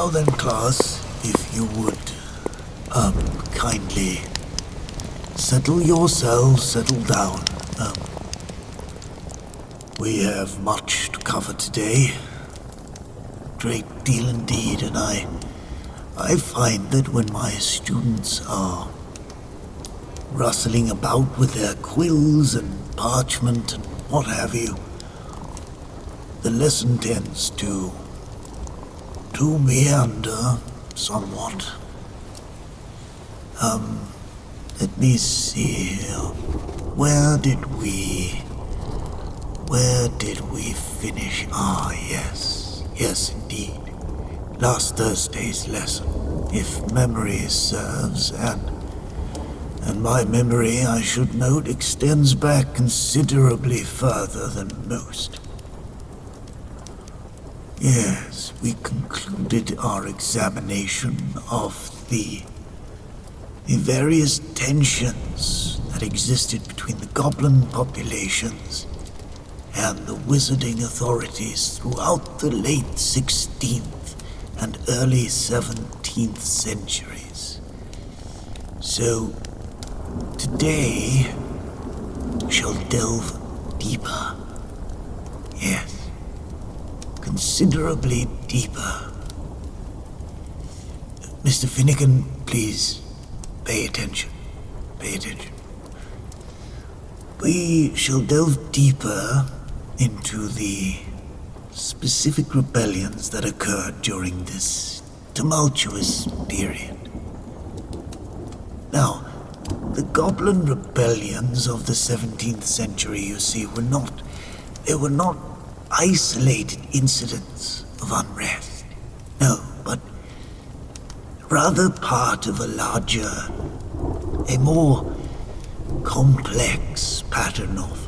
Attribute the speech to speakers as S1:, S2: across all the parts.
S1: Now then, class, if you would, kindly settle yourselves, settle down. We have much to cover today. Great deal indeed, and I find that when my students are rustling about with their quills and parchment and what have you, the lesson tends to meander somewhat. Let me see here. Where did we finish? Yes indeed. Last Thursday's lesson, if memory serves, and my memory, I should note, extends back considerably further than most. Yes, we concluded our examination of the various tensions that existed between the goblin populations and the wizarding authorities throughout the late 16th and early 17th centuries. So, today we shall delve deeper. Yes, considerably deeper. Mr. Finnegan, please, pay attention. Pay attention. We shall delve deeper into the specific rebellions that occurred during this tumultuous period. Now, the goblin rebellions of the 17th century, you see, were not isolated incidents of unrest. No, but rather part of a more complex pattern of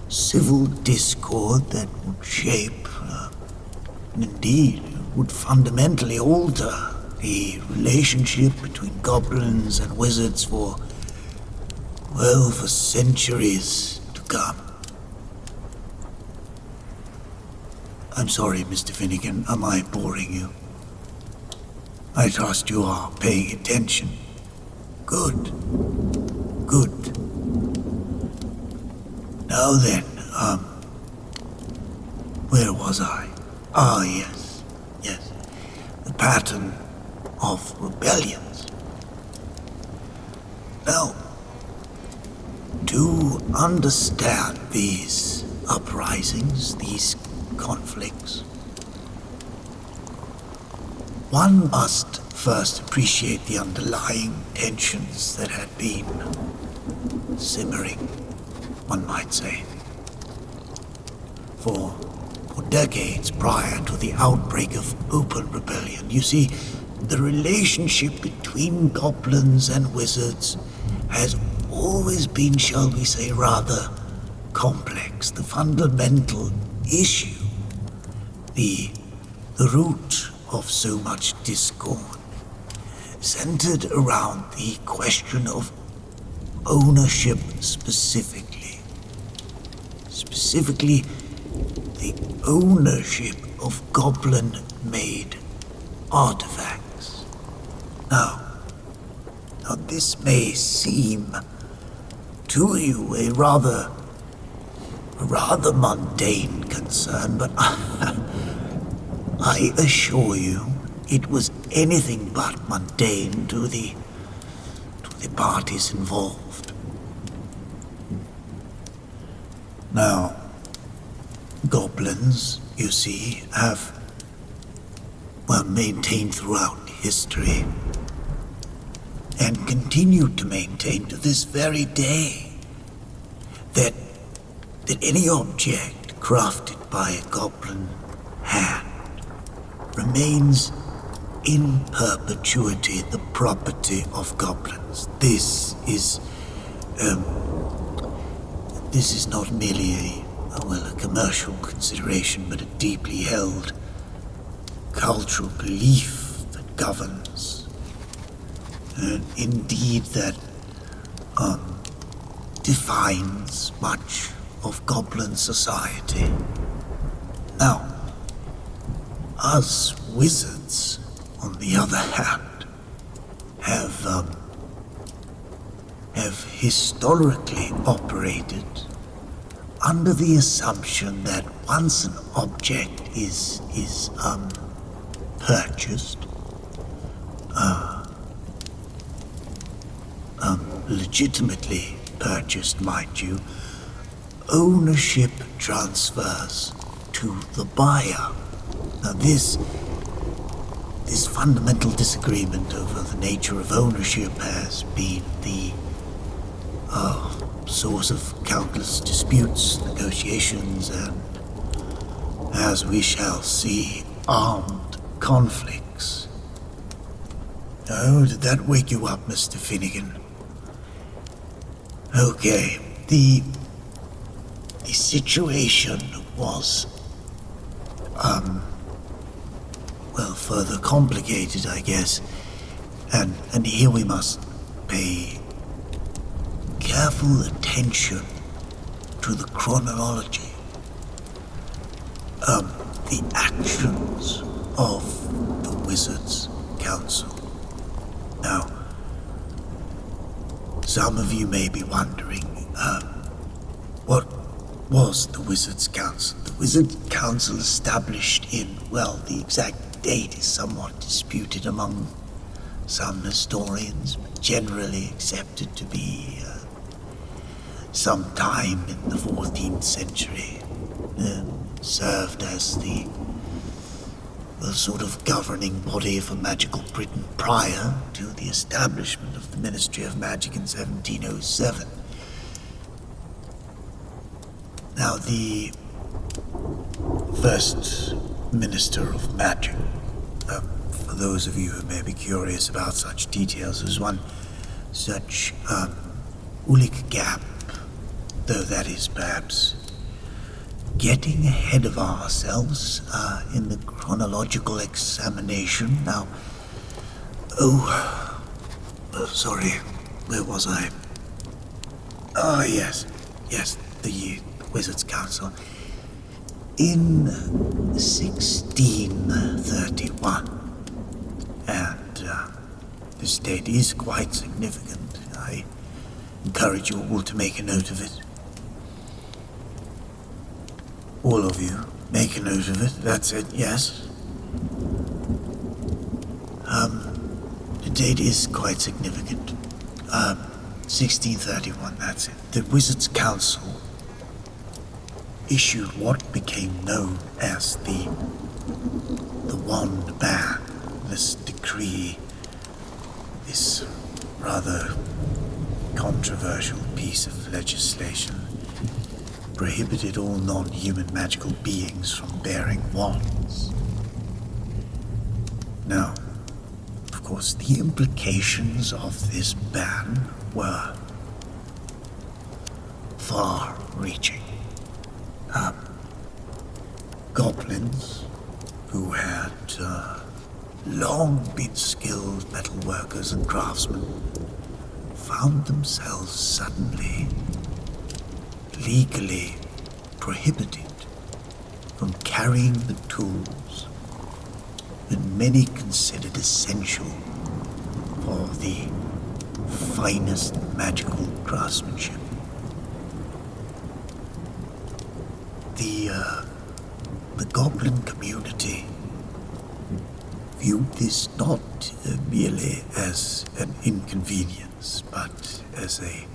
S1: civil discord that would shape, and indeed would fundamentally alter the relationship between goblins and wizards for centuries to come. I'm sorry, Mr. Finnegan, am I boring you? I trust you are paying attention. Good. Now then, where was I? Yes. The pattern of rebellions. Now, to understand these uprisings, these conflicts, one must first appreciate the underlying tensions that had been simmering, one might say, for decades prior to the outbreak of open rebellion. You see, the relationship between goblins and wizards has always been, shall we say, rather complex. The fundamental issue, the root of so much discord, centered around the question of ownership specifically. Specifically, the ownership of goblin-made artifacts. Now this may seem to you a rather mundane concern, but I assure you it was anything but mundane to the parties involved. Now, goblins, you see, have maintained throughout history and continue to maintain to this very day that any object crafted by a goblin hand remains in perpetuity the property of goblins. This is not merely a commercial consideration, but a deeply held cultural belief that governs, and indeed that defines much of goblin society. Now, us wizards, on the other hand, have historically operated under the assumption that once an object is purchased, legitimately purchased, mind you, ownership transfers to the buyer. Now this fundamental disagreement over the nature of ownership has been the source of countless disputes, negotiations, and, as we shall see, armed conflicts. Oh, did that wake you up, Mr. Finnegan? Okay, the situation was, further complicated, I guess. And here we must pay careful attention to the chronology. The actions of the Wizards' Council. Now, some of you may be wondering, what was the Wizards' Council? The Wizards' Council established in, the exact date is somewhat disputed among some historians, but generally accepted to be sometime in the 14th century. Served as the sort of governing body for magical Britain prior to the establishment of the Ministry of Magic in 1707. Now, the first Minister of Magic, for those of you who may be curious about such details, was one such Ulick Gap, though that is perhaps getting ahead of ourselves in the chronological examination. Now, sorry, where was I? Yes, the Wizards' Council. In 1631, and this date is quite significant. I encourage you all to make a note of it. All of you, make a note of it. That's it, yes? The date is quite significant. 1631, that's it. The Wizards' Council issued what became known as the Wand Ban, this decree, this rather controversial piece of legislation, prohibited all non-human magical beings from bearing wands. Now, of course, the implications of this ban were far-reaching. Goblins, who had long been skilled metal workers and craftsmen, found themselves suddenly legally prohibited from carrying the tools that many considered essential for the finest magical craftsmanship. The goblin community viewed this not merely as an inconvenience, but as a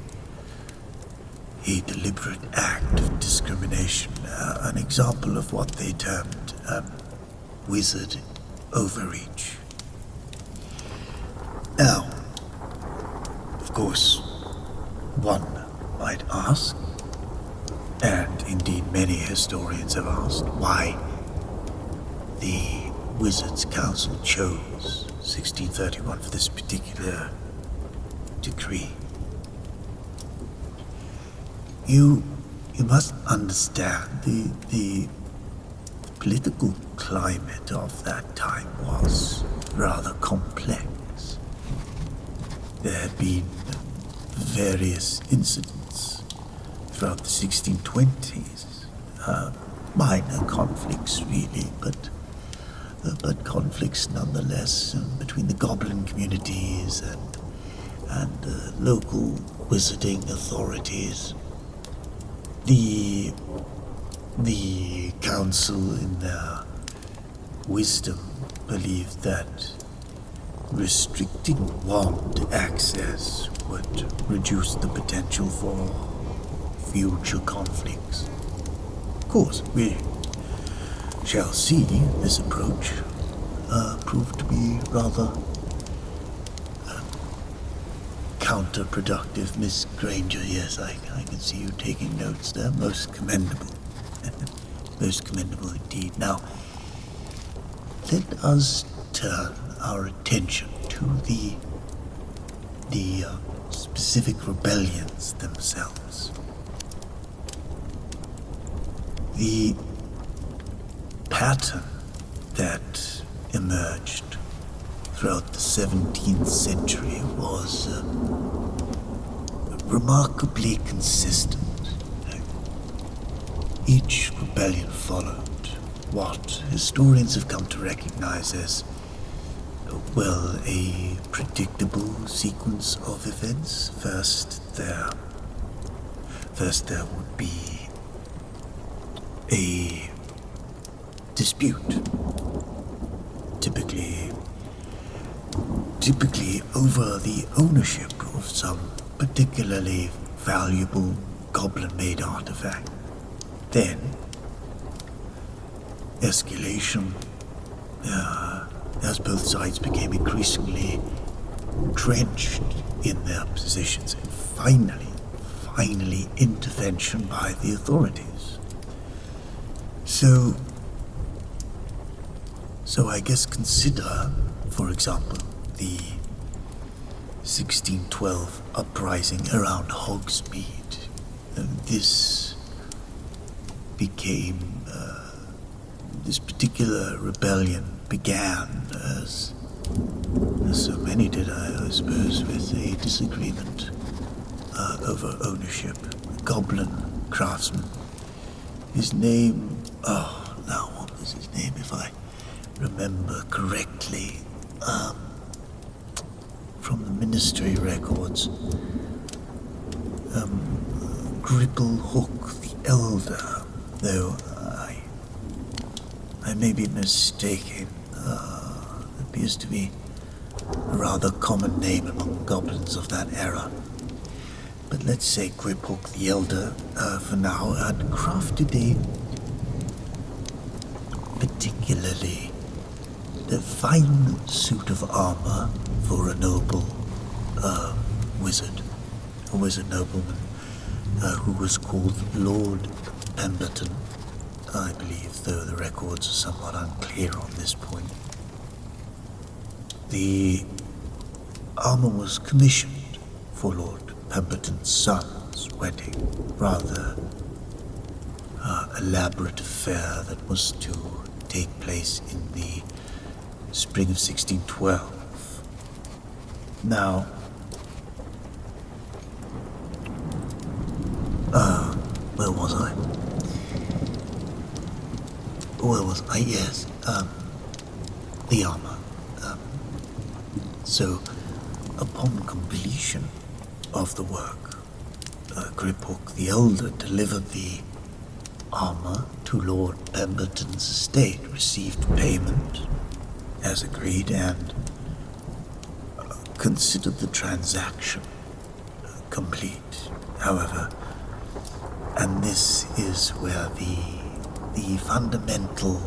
S1: deliberate act of discrimination, an example of what they termed wizard overreach. Now, of course, one might ask, and indeed many historians have asked, why the Wizards' Council chose 1631 for this particular decree. You must understand the political climate of that time was rather complex. There had been various incidents throughout the 1620s, minor conflicts really, but but conflicts nonetheless between the goblin communities and local wizarding authorities. The council, in their wisdom, believed that restricting wand access would reduce the potential for future conflicts. Of course, we shall see this approach prove to be rather counterproductive, Miss Granger. Yes, I can see you taking notes there. Most commendable. Most commendable indeed. Now, let us turn our attention to the specific rebellions themselves. The pattern that emerged throughout the 17th century was remarkably consistent. Each rebellion followed what historians have come to recognize as, well, a predictable sequence of events. First there would be a dispute, typically over the ownership of some particularly valuable goblin-made artifact. Then, escalation, as both sides became increasingly entrenched in their positions, and finally intervention by the authorities. So I guess consider, for example, the 1612 uprising around Hogsmeade. This particular rebellion began as so many did, I suppose, with a disagreement over ownership. A goblin craftsman. His name, now what was his name, if I remember correctly, from the ministry records, Gripplehook the Elder, though I may be mistaken. It appears to be a rather common name among goblins of that era. But let's say Gripplehook the Elder, for now, had crafted a particularly fine suit of armor for a noble a wizard nobleman, who was called Lord Pemberton, I believe, though the records are somewhat unclear on this point. The armor was commissioned for Lord Pemberton's son's wedding, rather elaborate affair that was to take place in the spring of 1612. Now, where was I? Yes, the armor. So, upon completion of the work, Gripplehook the Elder delivered the armor to Lord Pemberton's estate, received payment as agreed, and considered the transaction complete. However, and this is where the fundamental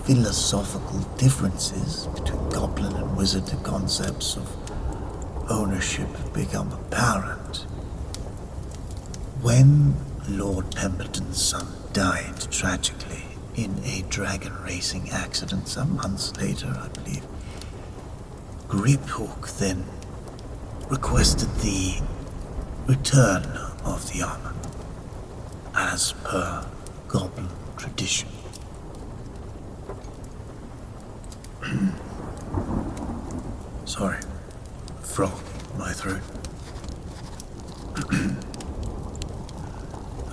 S1: philosophical differences between goblin and wizard concepts of ownership become apparent. When Lord Pemberton's son died tragically in a dragon racing accident some months later, I believe, Gripplehook then requested the return of the armor, as per goblin tradition. Sorry, frog in my throat.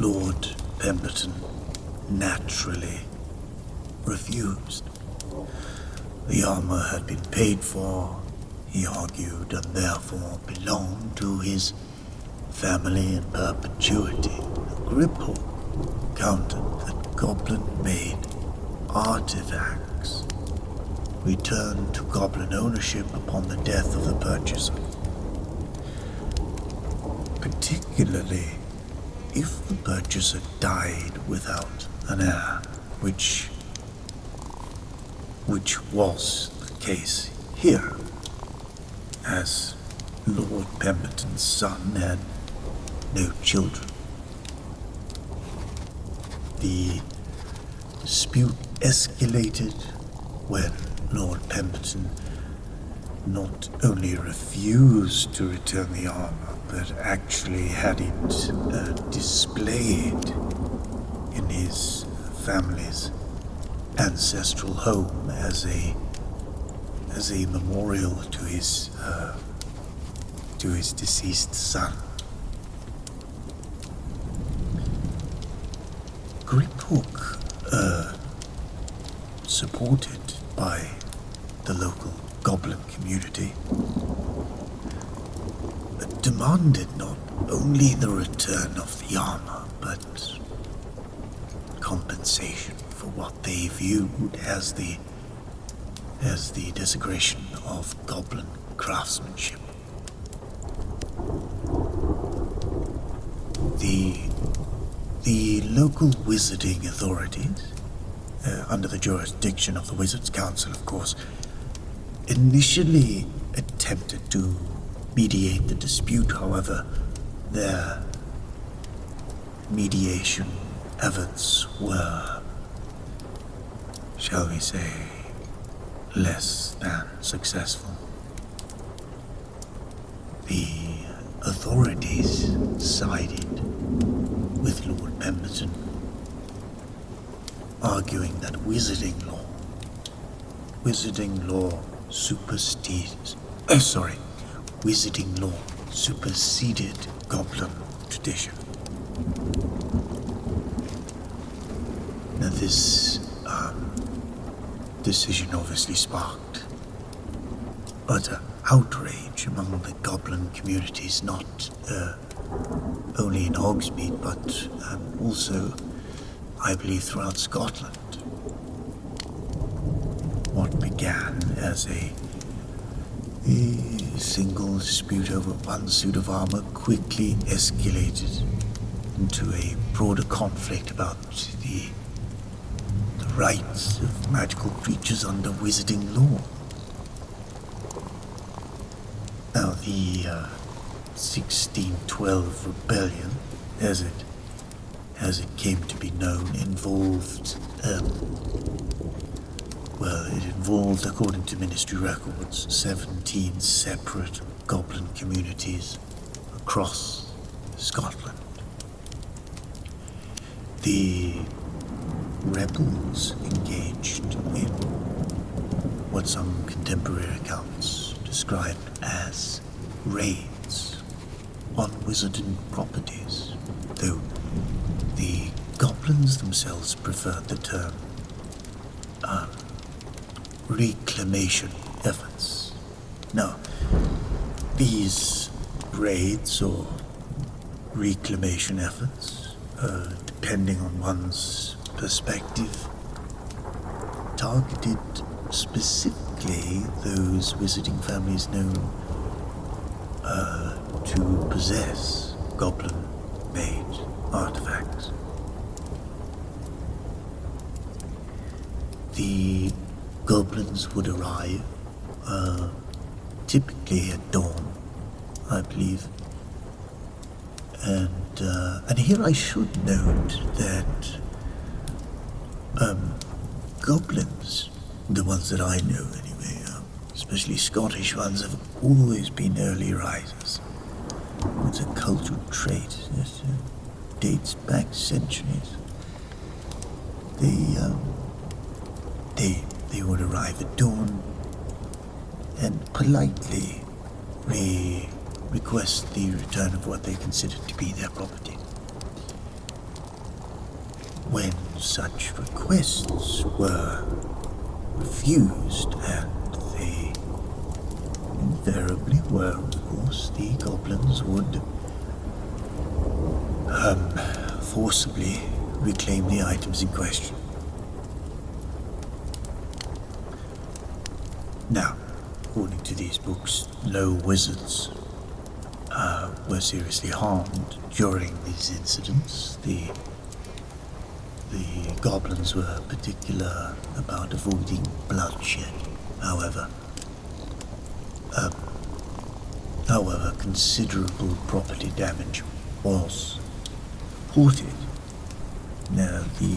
S1: Lord Pemberton naturally refused. The armor had been paid for, he argued, and therefore belonged to his family in perpetuity. Griphook countered that goblin-made artifacts returned to goblin ownership upon the death of the purchaser. Particularly if the purchaser died without an heir, which was the case here, as Lord Pemberton's son had no children. The dispute escalated when Lord Pemberton not only refused to return the armor, but actually had it displayed in his family's ancestral home as a memorial to his deceased son. Griphook, supported by the local goblin community, demanded not only the return of the armor, but compensation for what they viewed as the desecration of goblin craftsmanship. The local wizarding authorities, under the jurisdiction of the Wizards' Council, of course, initially attempted to mediate the dispute. However, their mediation efforts were, shall we say, less than successful. The authorities sided with Lord Pemberton, arguing that wizarding law superseded goblin tradition. Now this decision obviously sparked utter outrage among the goblin communities, not only in Hogsmeade, but also, I believe, throughout Scotland. What began as a single dispute over one suit of armor quickly escalated into a broader conflict about the rights of magical creatures under wizarding law. Now, the 1612 rebellion, as it came to be known, involved, according to Ministry records, 17 separate goblin communities across Scotland. The rebels engaged in what some contemporary accounts described as raids on wizarding properties, though the goblins themselves preferred the term reclamation efforts. Now, these raids or reclamation efforts, depending on one's perspective, targeted specifically those wizarding families known to possess goblin-made artifacts. The goblins would arrive, typically at dawn, I believe. And here I should note that goblins, the ones that I know anyway, especially Scottish ones, have always been early risers. It's a cultural trait that dates back centuries. They would arrive at dawn and politely request the return of what they considered to be their property. When such requests were refused, and they invariably were, of course, the goblins would forcibly reclaim the items in question. Now, according to these books, no wizards were seriously harmed during these incidents. The goblins were particular about avoiding bloodshed. However, considerable property damage was reported. Now, the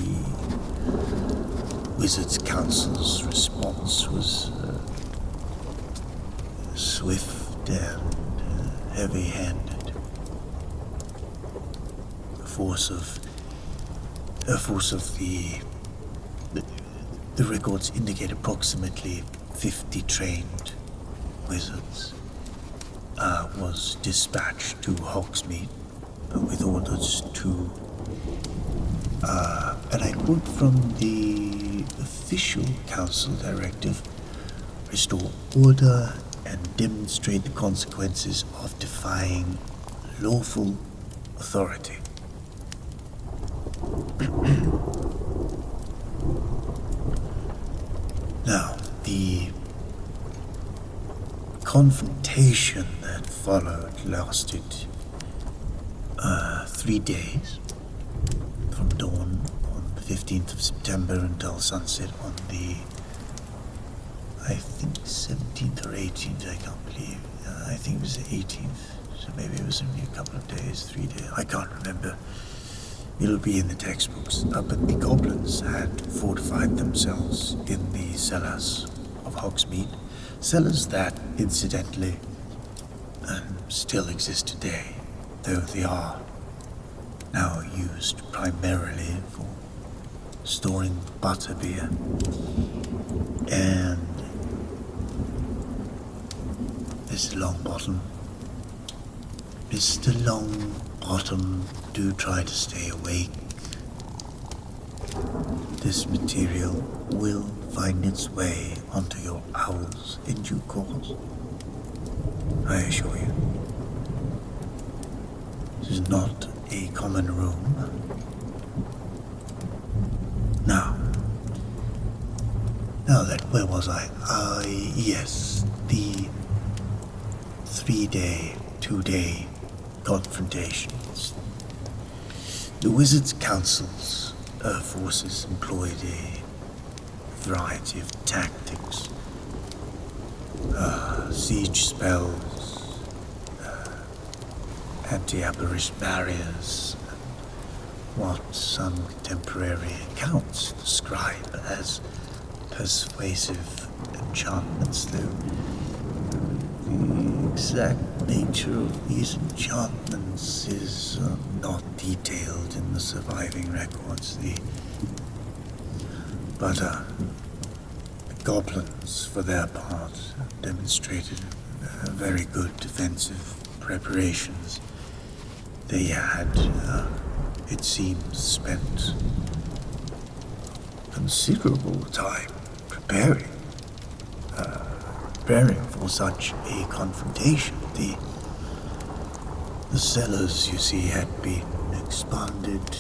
S1: Wizards' Council's response was swift and heavy-handed. The force of the records indicate approximately 50 trained wizards was dispatched to Hogsmeade with orders to, and I quote from the official council directive, restore order and demonstrate the consequences of defying lawful authority. Now, the confrontation that followed lasted 3 days, from dawn on the 15th of September until sunset on the, I think, 17th or 18th, I can't believe. I think it was the 18th, so maybe it was only a couple of days, 3 days, I can't remember. It'll be in the textbooks. But the goblins had fortified themselves in the cellars of Hogsmeade. Cellars that, incidentally, still exist today, though they are now used primarily for storing butterbeer. And Mr. Longbottom, do try to stay awake. This material will find its way onto your owls in due course. I assure you. This is not a common room. Now then, where was I? Yes, the 2-day confrontations. The Wizards' Council's forces employed a variety of tactics. Siege spells, anti-apparition barriers, and what some contemporary accounts describe as persuasive enchantments, though the exact nature of these enchantments is not detailed in the surviving records. But the goblins, for their part, demonstrated very good defensive preparations. They had, it seems, spent considerable time preparing for such a confrontation. The cellars, you see, had been expanded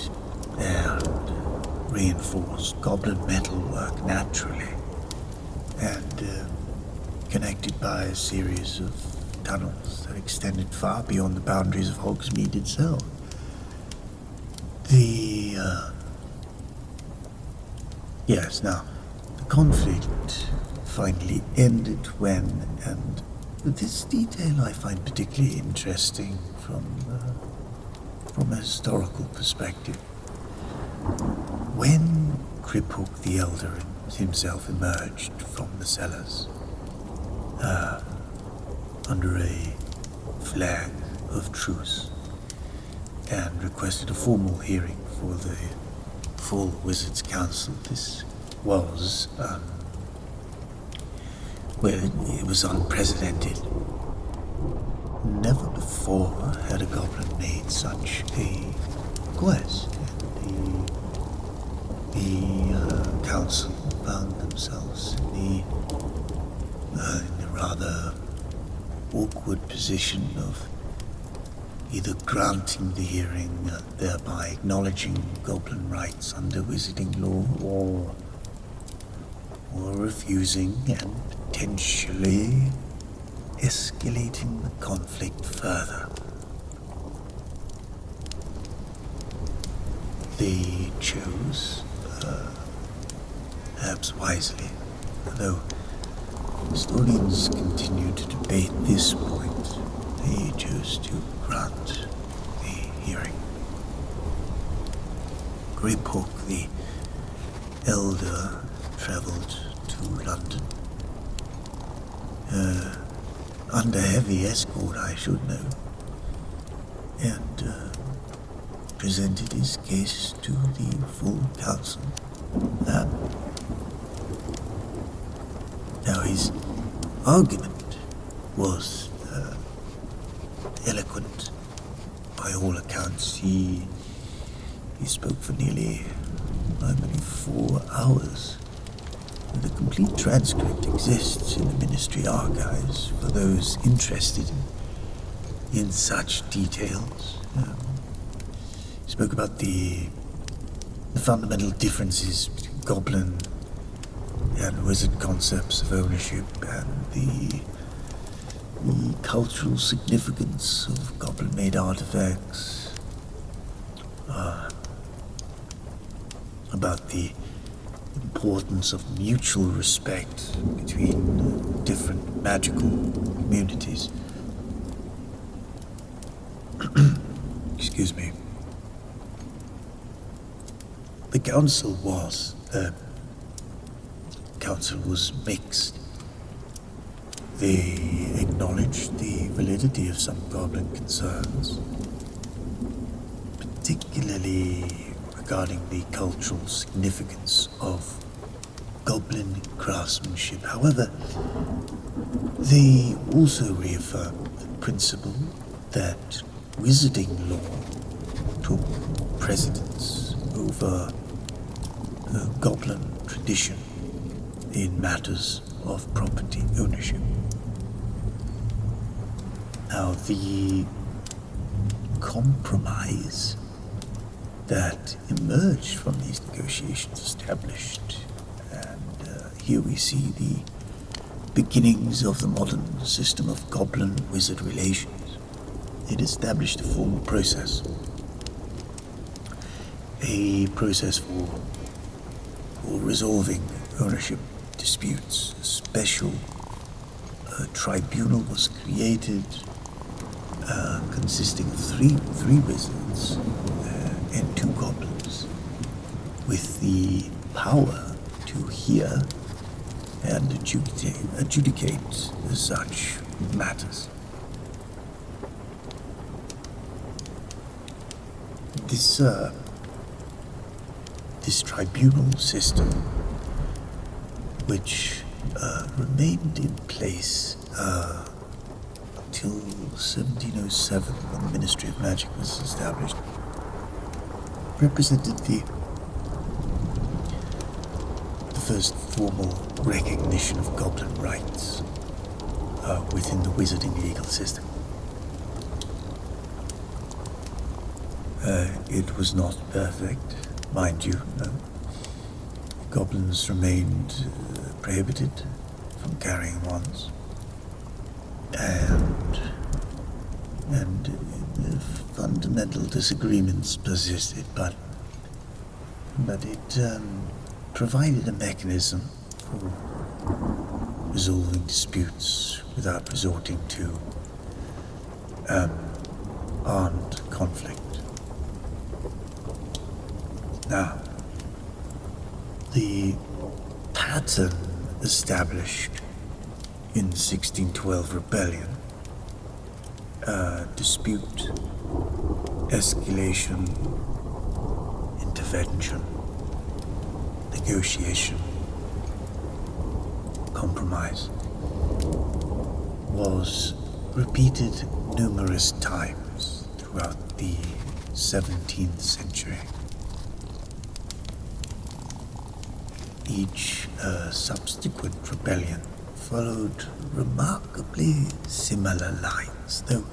S1: and reinforced. Goblin metalwork, naturally, and connected by a series of tunnels that extended far beyond the boundaries of Hogsmeade itself. The conflict finally ended when, and this detail I find particularly interesting from a historical perspective, when Criphook the Elder himself emerged from the cellars under a flag of truce and requested a formal hearing for the full Wizards' Council. This was, it was unprecedented. Never before had a goblin made such a request, and the council found themselves in the rather awkward position of either granting the hearing, thereby acknowledging goblin rights under wizarding law, or refusing and potentially escalating the conflict further. They chose, perhaps wisely, although historians continue to debate this point, they chose to grant the hearing. Greypook, the elder, traveled to London. Under heavy escort, I should know, and presented his case to the full council. Now his argument was eloquent. By all accounts, he spoke for nearly, I believe, 4 hours. The complete transcript exists in the Ministry archives for those interested in such details. He spoke about the fundamental differences between goblin and wizard concepts of ownership and the cultural significance of goblin-made artifacts, about the importance of mutual respect between different magical communities. Excuse me. The council was mixed. They acknowledged the validity of some goblin concerns, particularly regarding the cultural significance of goblin craftsmanship. However, they also reaffirmed the principle that wizarding law took precedence over goblin tradition in matters of property ownership. Now, the compromise that emerged from these negotiations established, and here we see the beginnings of the modern system of goblin-wizard relations. It established a formal process. A process for resolving ownership disputes. A special tribunal was created, consisting of three wizards and 2 goblins, with the power to hear and adjudicate such matters. This tribunal system, which remained in place until 1707, when the Ministry of Magic was established, represented the first formal recognition of goblin rights within the wizarding legal system. It was not perfect, mind you. Goblins remained prohibited from carrying wands, and fundamental disagreements persisted, but it provided a mechanism for resolving disputes without resorting to armed conflict. Now, the pattern established in the 1612 rebellion, dispute, escalation, intervention, negotiation, compromise, was repeated numerous times throughout the 17th century. each subsequent rebellion followed remarkably similar lines, though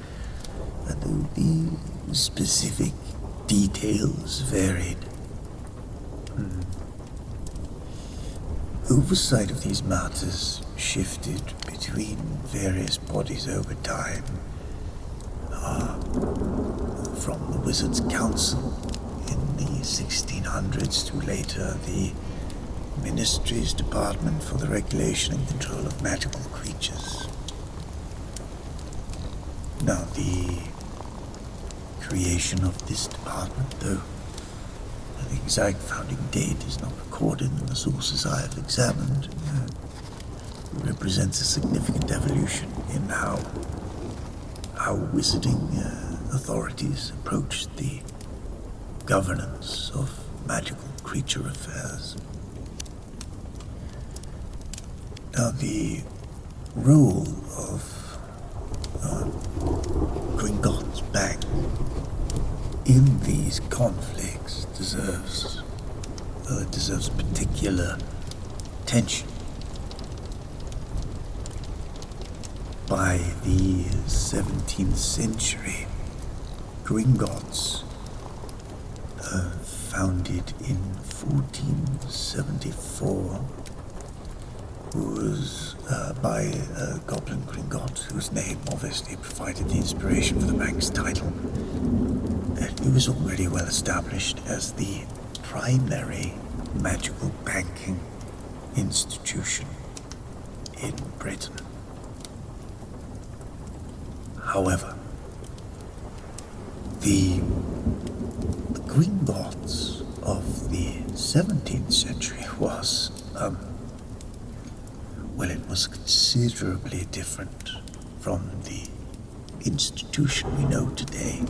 S1: the specific details varied. Oversight of these matters shifted between various bodies over time, from the Wizards' Council in the 1600s to later the Ministry's Department for the Regulation and Control of Magical Creatures. Now, the creation of this department, though the exact founding date is not recorded in the sources I have examined, represents a significant evolution in how wizarding authorities approached the governance of magical creature affairs. Now, the role of Gringotts Bank in these conflicts deserves particular attention. By the 17th century, Gringotts, founded in 1474, was by a goblin Gringott, whose name obviously provided the inspiration for the bank's title. It was already well established as the primary magical banking institution in Britain. However, the Gringotts of the 17th century was, it was considerably different from the institution we know today.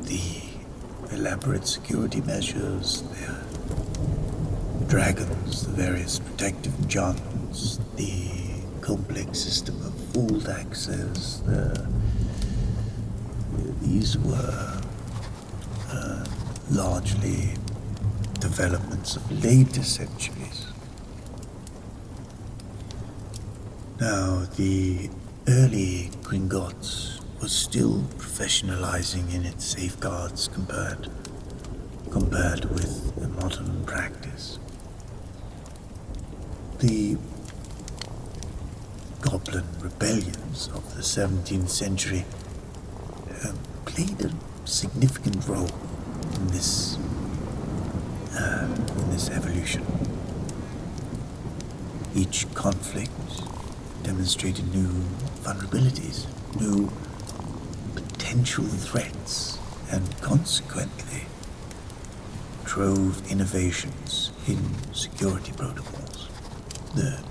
S1: The elaborate security measures, the dragons, the various protective enchantments, the complex system of vault access, these were largely developments of later centuries. Now, the early Gringotts was still professionalizing in its safeguards compared with the modern practice. The goblin rebellions of the 17th century played a significant role in this evolution. Each conflict demonstrated new vulnerabilities, new potential threats, and consequently drove innovations in security protocols. The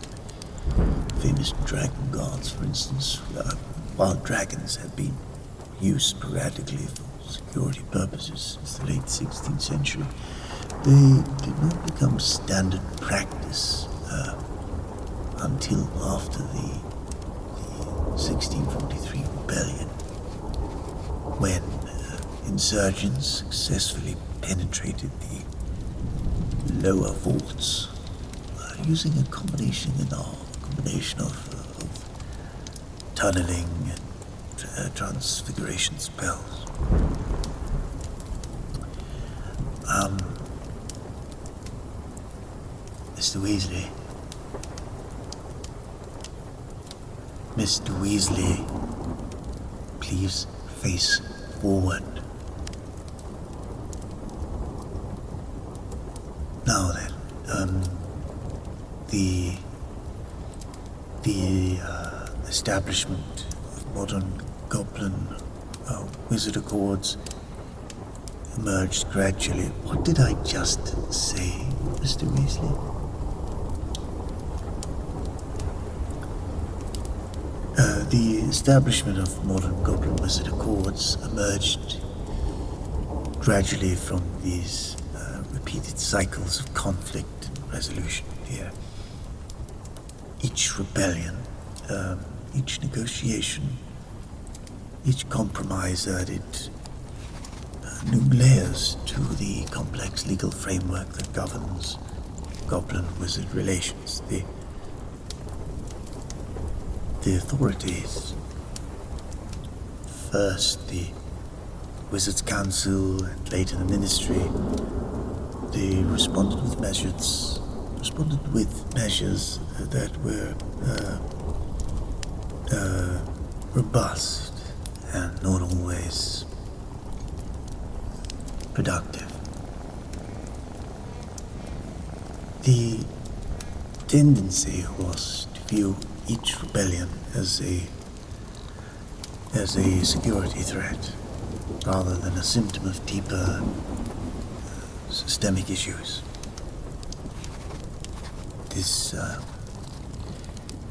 S1: famous dragon guards, for instance, while dragons had been used sporadically for security purposes since the late 16th century, they did not become standard practice until after the 1643 rebellion, when insurgents successfully penetrated the lower vaults using a combination of tunneling and transfiguration spells. Mr. Weasley, please face forward. Now then, the establishment of modern goblin wizard accords emerged gradually. What did I just say, Mr. Weasley? The establishment of modern goblin wizard accords emerged gradually from these repeated cycles of conflict and resolution here. Each rebellion, each negotiation, each compromise added new layers to the complex legal framework that governs goblin-wizard relations. The authorities, first the Wizards' Council and later the Ministry, they responded with measures that were robust and not always productive. The tendency was to view each rebellion as a security threat rather than a symptom of deeper systemic issues.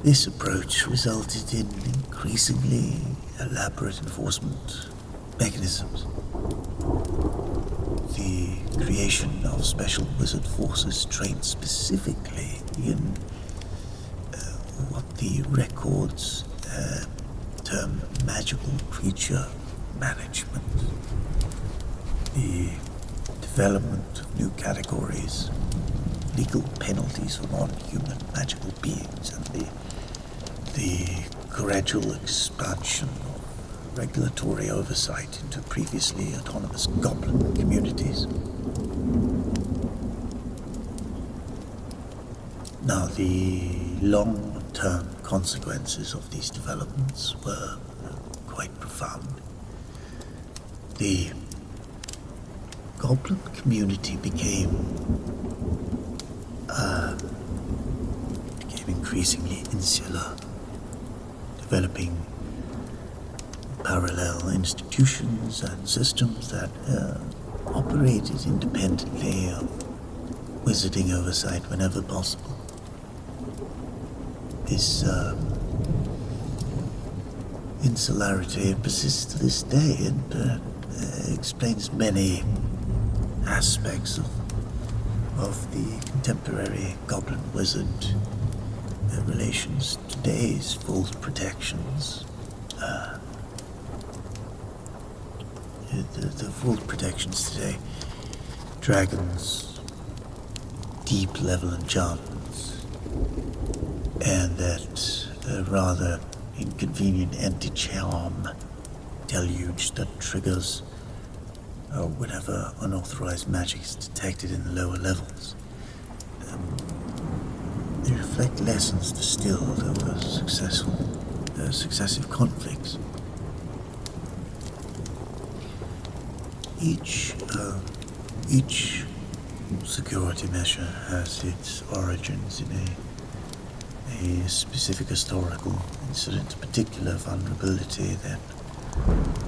S1: This approach resulted in increasingly elaborate enforcement mechanisms. The creation of special wizard forces trained specifically in what the records term magical creature management. The development of new categories, legal penalties for non-human magical beings, and the gradual expansion of regulatory oversight into previously autonomous goblin communities. Now, the long-term consequences of these developments were quite profound. The goblin community became increasingly insular, developing parallel institutions and systems that operated independently of wizarding oversight whenever possible. This insularity persists to this day and explains many aspects of the contemporary goblin-wizard relations. Today's false protections, the false protections today, dragons, deep-level enchantments, and that rather inconvenient anti-charm deluge that triggers whenever unauthorized magic is detected in the lower levels. They reflect lessons distilled over successive conflicts. Each security measure has its origins in a specific historical incident, a particular vulnerability that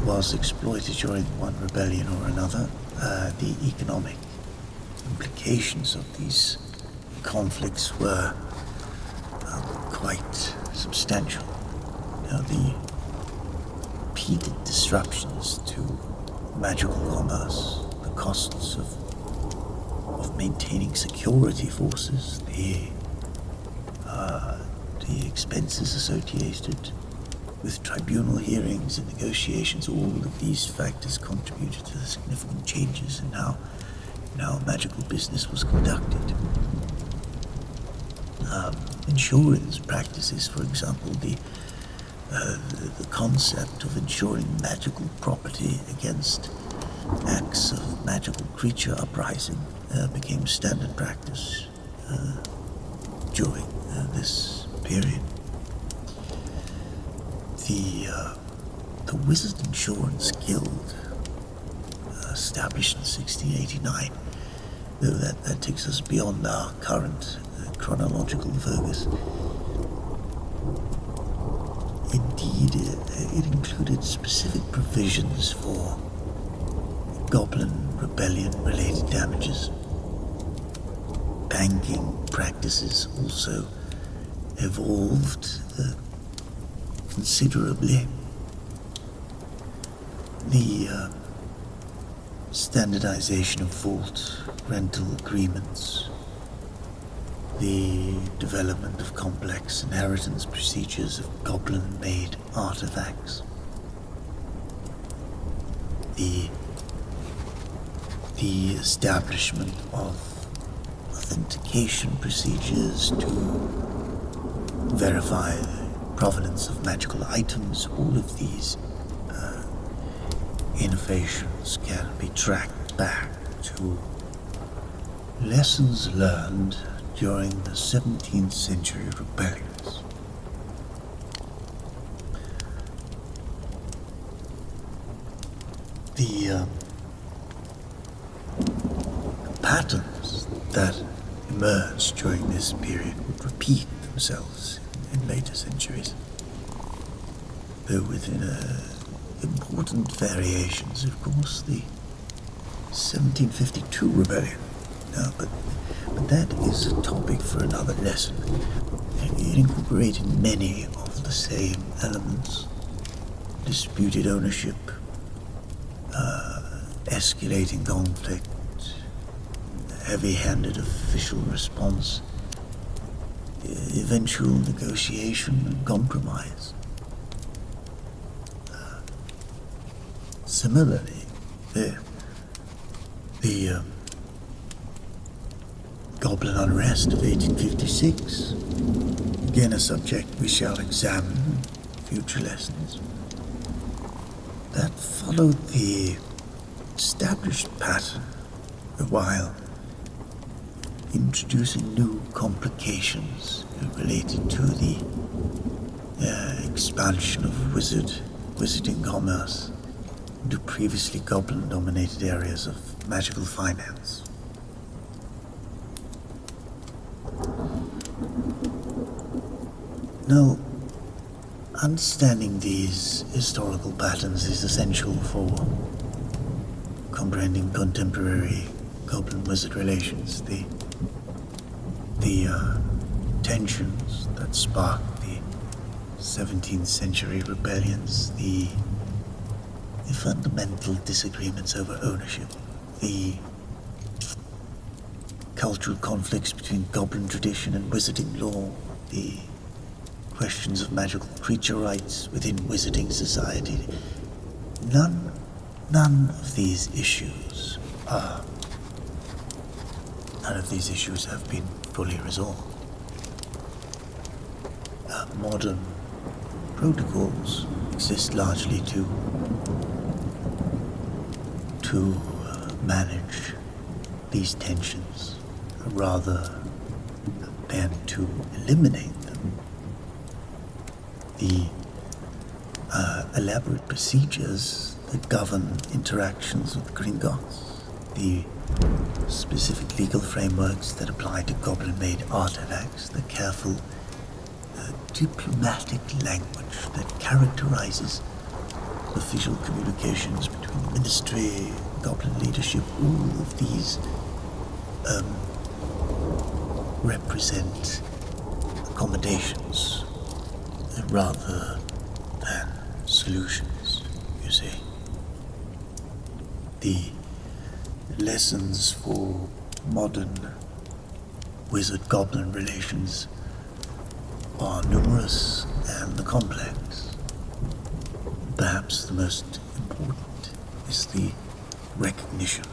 S1: was exploited during one rebellion or another. The economic implications of these conflicts were quite substantial. The repeated disruptions to magical commerce, the costs of maintaining security forces, the expenses associated with tribunal hearings and negotiations, all of these factors contributed to the significant changes in how magical business was conducted. Insurance practices, for example, the concept of insuring magical property against acts of magical creature uprising became standard practice during this period. The Wizard Insurance Guild, established in 1689, though that takes us beyond our current chronological focus. Indeed, it included specific provisions for goblin rebellion-related damages. Banking practices also evolved considerably. The standardization of vault rental agreements, the development of complex inheritance procedures of goblin-made artifacts, the the establishment of authentication procedures to verify the provenance of magical items, all of these innovations can be tracked back to lessons learned during the 17th century rebellions. The patterns that emerged during this period would repeat themselves in later centuries, though within important variations. Of course, the 1752 rebellion. No, but that is a topic for another lesson. It incorporated many of the same elements: disputed ownership, escalating conflict, heavy-handed official response, eventual negotiation and compromise. Similarly, the goblin unrest of 1856, again a subject we shall examine in future lessons, that followed the established pattern, while introducing new complications related to the expansion of wizarding commerce into previously goblin-dominated areas of magical finance. Now, understanding these historical patterns is essential for comprehending contemporary goblin-wizard relations, the tensions that sparked the 17th century rebellions, the fundamental disagreements over ownership, the cultural conflicts between goblin tradition and wizarding law, the questions of magical creature rights within wizarding society. None of these issues have been fully resolved. Modern protocols exist largely to manage these tensions rather than to eliminate them. The elaborate procedures that govern interactions with Gringotts, the specific legal frameworks that apply to goblin-made artifacts, the careful diplomatic language that characterizes official communications between the ministry, goblin leadership, all of these represent accommodations rather than solutions, you see. The lessons for modern wizard-goblin relations are numerous and complex. Perhaps the most important is the recognition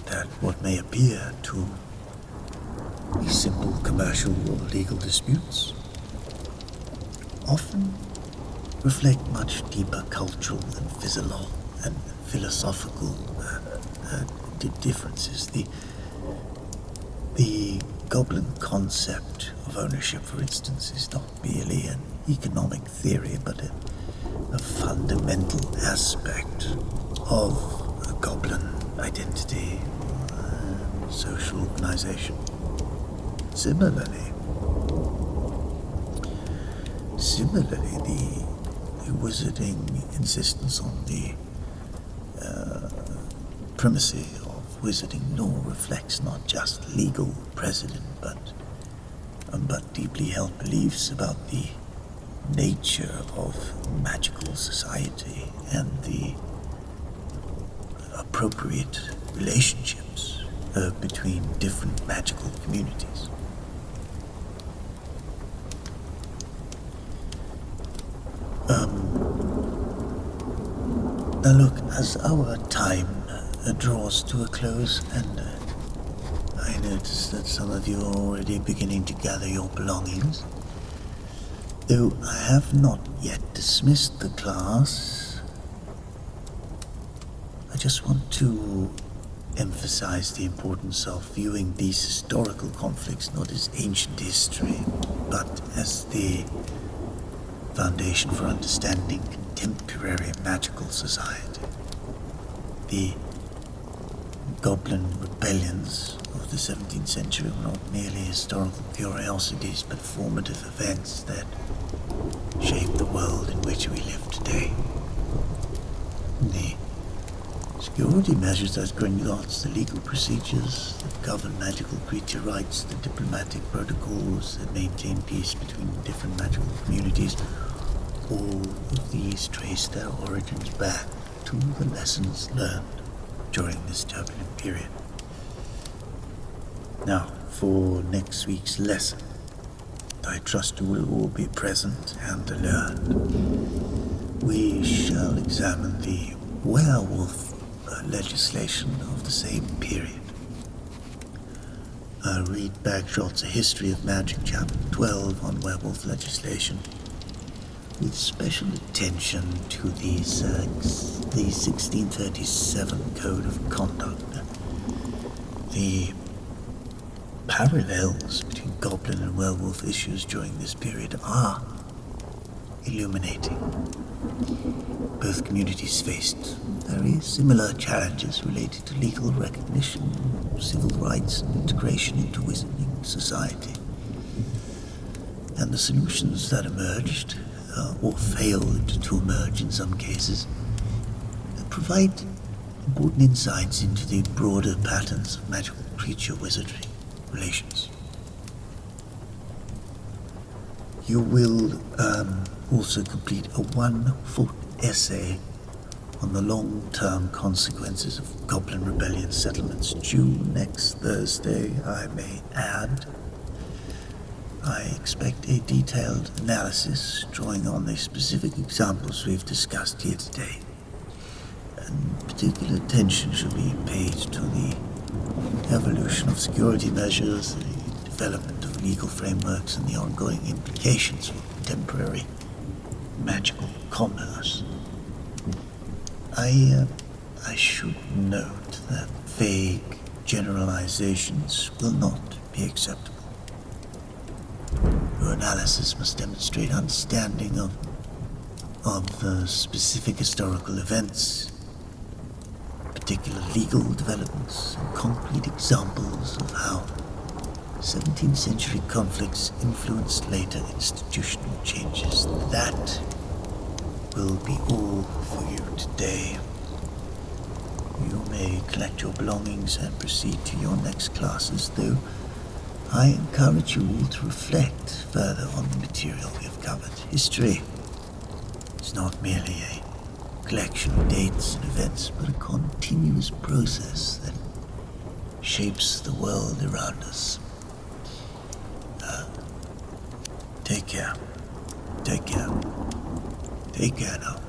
S1: that what may appear to be simple commercial or legal disputes often reflect much deeper cultural and philosophical differences. The goblin concept of ownership, for instance, is not merely an economic theory, but a fundamental aspect of a goblin identity and social organization. Similarly, the wizarding insistence on the primacy of wizarding law reflects not just legal precedent, but deeply held beliefs about the nature of magical society and the appropriate relationships between different magical communities. Now look, as our time draws to a close, and I notice that some of you are already beginning to gather your belongings. Though I have not yet dismissed the class, I just want to emphasize the importance of viewing these historical conflicts not as ancient history, but as the foundation for understanding contemporary magical society. The goblin rebellions of the 17th century were not merely historical curiosities, but formative events that shaped the world in which we live today. The security measures that greenlights the legal procedures that govern magical creature rights, the diplomatic protocols that maintain peace between different magical communities, all of these trace their origins back to the lessons learned during this turbulent period. Now, for next week's lesson, I trust you will all be present and alert. We shall examine the werewolf legislation of the same period. Read Bagshot's A History of Magic, Chapter 12 on werewolf legislation, with special attention to the 1637 Code of Conduct. The parallels between goblin and werewolf issues during this period are illuminating. Both communities faced very similar challenges related to legal recognition, civil rights, and integration into wizarding society. And the solutions that emerged, or failed to emerge in some cases, provide important insights into the broader patterns of magical creature-wizardry relations. You will also complete a 1-foot essay on the long-term consequences of goblin rebellion settlements due next Thursday, I may add. I expect a detailed analysis drawing on the specific examples we've discussed here today. And particular attention should be paid to the evolution of security measures, the development of legal frameworks, and the ongoing implications for contemporary magical commerce. I should note that vague generalizations will not be acceptable. Your analysis must demonstrate understanding of specific historical events, particular legal developments, and concrete examples of how 17th century conflicts influenced later institutional changes. That will be all for you today. You may collect your belongings and proceed to your next classes, though I encourage you all to reflect further on the material we have covered. History is not merely a collection of dates and events, but a continuous process that shapes the world around us. Take care. Take care. Take care now.